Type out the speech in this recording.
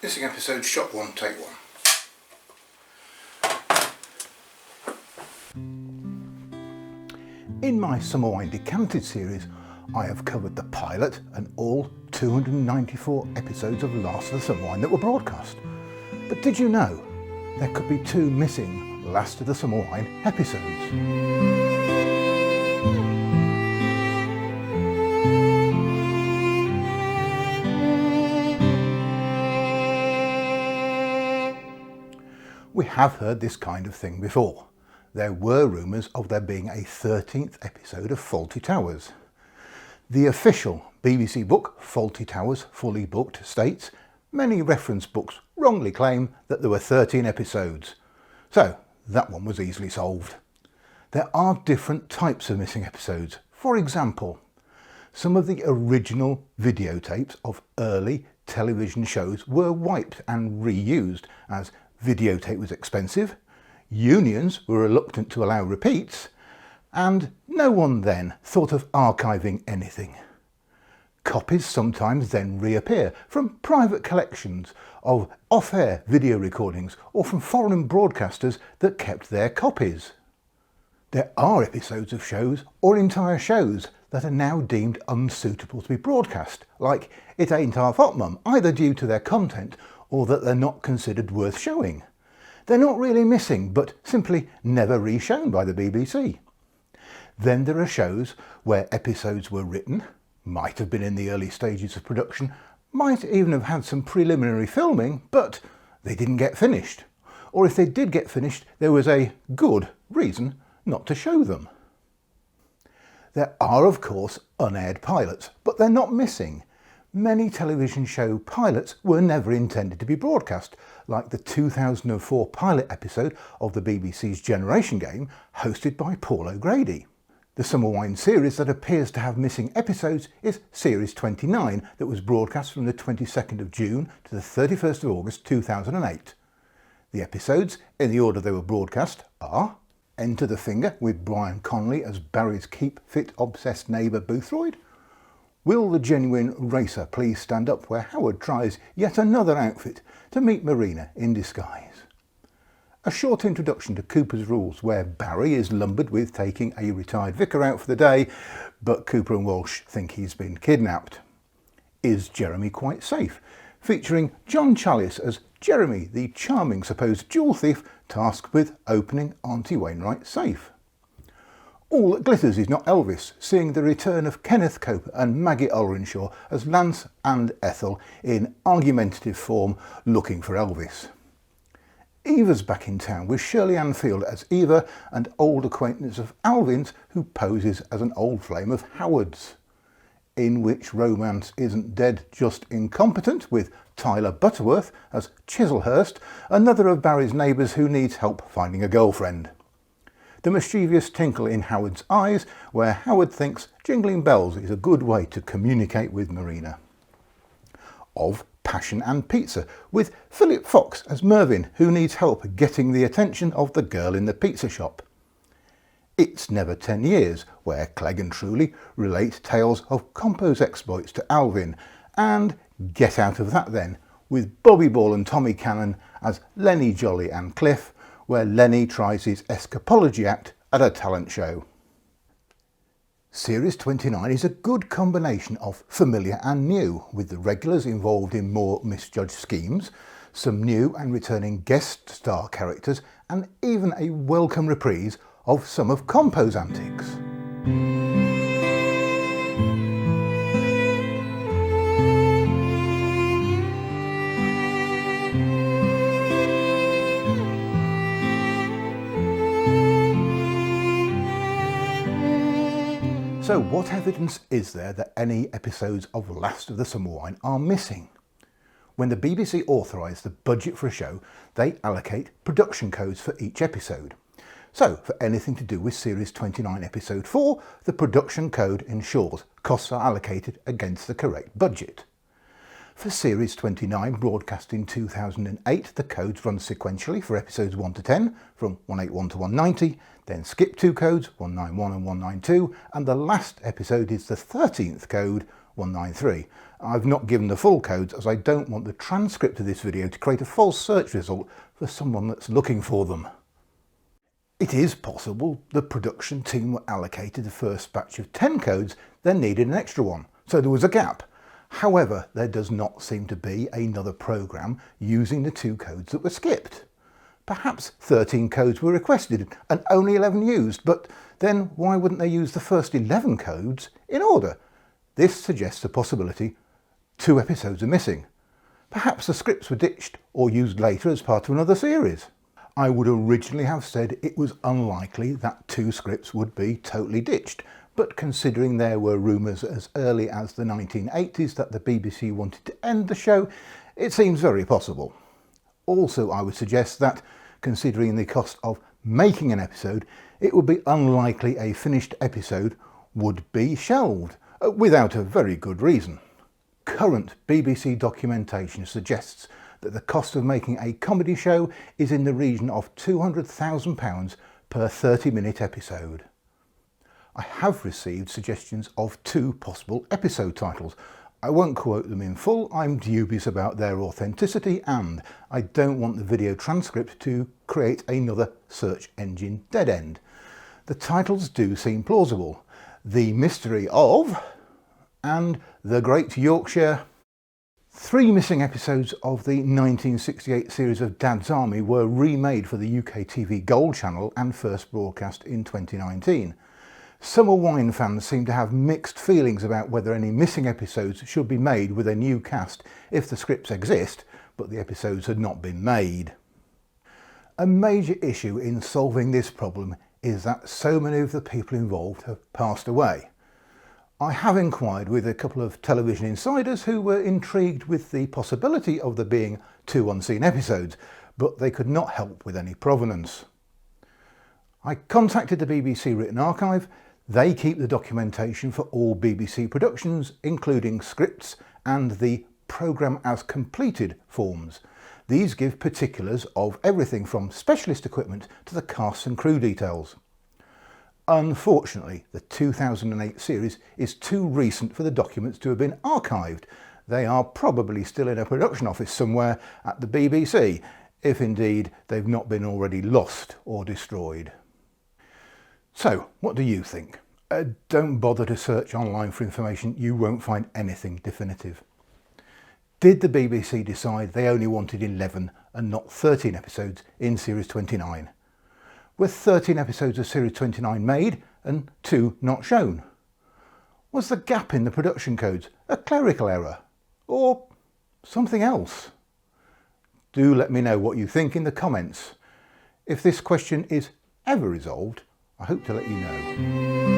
Missing episode, shot 1, take 1. In my Summer Wine Decanted series, I have covered the pilot and all 294 episodes of Last of the Summer Wine that were broadcast. But did you know there could be 2 missing Last of the Summer Wine episodes? We have heard this kind of thing before. There were rumours of there being a 13th episode of Fawlty Towers. The official BBC book, Fawlty Towers Fully Booked, states many reference books wrongly claim that there were 13 episodes. So that one was easily solved. There are different types of missing episodes. For example, some of the original videotapes of early television shows were wiped and reused as videotape was expensive, unions were reluctant to allow repeats, and no one then thought of archiving anything. Copies sometimes then reappear from private collections of off-air video recordings or from foreign broadcasters that kept their copies. There are episodes of shows or entire shows that are now deemed unsuitable to be broadcast, like It Ain't Half Hot Mum, either due to their content or that they're not considered worth showing. They're not really missing, but simply never re-shown by the BBC. Then there are shows where episodes were written, might have been in the early stages of production, might even have had some preliminary filming, but they didn't get finished. Or if they did get finished, there was a good reason not to show them. There are, of course, unaired pilots, but they're not missing. Many television show pilots were never intended to be broadcast, like the 2004 pilot episode of the BBC's Generation Game, hosted by Paul O'Grady. The Summer Wine series that appears to have missing episodes is Series 29, that was broadcast from the 22nd of June to the 31st of August 2008. The episodes, in the order they were broadcast, are Enter the Finger with Brian Connolly as Barry's Keep Fit obsessed neighbour Boothroyd, Will the Genuine Racer Please Stand Up, where Howard tries yet another outfit to meet Marina in disguise. A short introduction to Cooper's Rules, where Barry is lumbered with taking a retired vicar out for the day, but Cooper and Walsh think he's been kidnapped. Is Jeremy Quite Safe? Featuring John Challis as Jeremy, the charming supposed jewel thief tasked with opening Auntie Wainwright's safe. All That Glitters Is Not Elvis, seeing the return of Kenneth Cope and Maggie Olrenshaw as Lance and Ethel in argumentative form looking for Elvis. Eva's back in town with Shirley Ann Field as Eva, and old acquaintance of Alvin's who poses as an old flame of Howard's. In Which Romance Isn't Dead Just Incompetent, with Tyler Butterworth as Chislehurst, another of Barry's neighbours who needs help finding a girlfriend. The mischievous tinkle in Howard's eyes, where Howard thinks jingling bells is a good way to communicate with Marina. Of Passion and Pizza, with Philip Fox as Mervyn, who needs help getting the attention of the girl in the pizza shop. It's Never 10 Years, where Clegg and Truly relate tales of Compo's exploits to Alvin, and Get Out of That Then, with Bobby Ball and Tommy Cannon as Lenny, Jolly and Cliff, where Lenny tries his escapology act at a talent show. Series 29 is a good combination of familiar and new, with the regulars involved in more misjudged schemes, some new and returning guest star characters, and even a welcome reprise of some of Compo's antics. So what evidence is there that any episodes of Last of the Summer Wine are missing? When the BBC authorise the budget for a show, they allocate production codes for each episode. So for anything to do with Series 29 Episode 4, the production code ensures costs are allocated against the correct budget. For Series 29, broadcast in 2008, the codes run sequentially for episodes 1 to 10, from 181 to 190, then skip 2 codes, 191 and 192, and the last episode is the 13th code, 193, I've not given the full codes as I don't want the transcript of this video to create a false search result for someone that's looking for them. It is possible the production team were allocated the first batch of 10 codes, then needed an extra one, so there was a gap. However, there does not seem to be another program using the 2 codes that were skipped. Perhaps 13 codes were requested and only 11 used, but then why wouldn't they use the first 11 codes in order? This suggests a possibility 2 episodes are missing. Perhaps the scripts were ditched or used later as part of another series. I would originally have said it was unlikely that 2 scripts would be totally ditched, but considering there were rumours as early as the 1980s that the BBC wanted to end the show, it seems very possible. Also, I would suggest that, considering the cost of making an episode, it would be unlikely a finished episode would be shelved, without a very good reason. Current BBC documentation suggests that the cost of making a comedy show is in the region of £200,000 per 30-minute episode. I have received suggestions of 2 possible episode titles. I won't quote them in full, I'm dubious about their authenticity and I don't want the video transcript to create another search engine dead end. The titles do seem plausible. The Mystery of and The Great Yorkshire. 3 missing episodes of the 1968 series of Dad's Army were remade for the UK TV Gold channel and first broadcast in 2019. Summer Wine fans seem to have mixed feelings about whether any missing episodes should be made with a new cast if the scripts exist, but the episodes had not been made. A major issue in solving this problem is that so many of the people involved have passed away. I have inquired with a couple of television insiders who were intrigued with the possibility of there being 2 unseen episodes, but they could not help with any provenance. I contacted the BBC Written Archive. They keep the documentation for all BBC productions, including scripts and the Programme as Completed forms. These give particulars of everything from specialist equipment to the cast and crew details. Unfortunately, the 2008 series is too recent for the documents to have been archived. They are probably still in a production office somewhere at the BBC, if indeed they've not been already lost or destroyed. So, what do you think? Don't bother to search online for information, you won't find anything definitive. Did the BBC decide they only wanted 11 and not 13 episodes in Series 29? Were 13 episodes of Series 29 made and 2 not shown? Was the gap in the production codes a clerical error or something else? Do let me know what you think in the comments. If this question is ever resolved, I hope to let you know.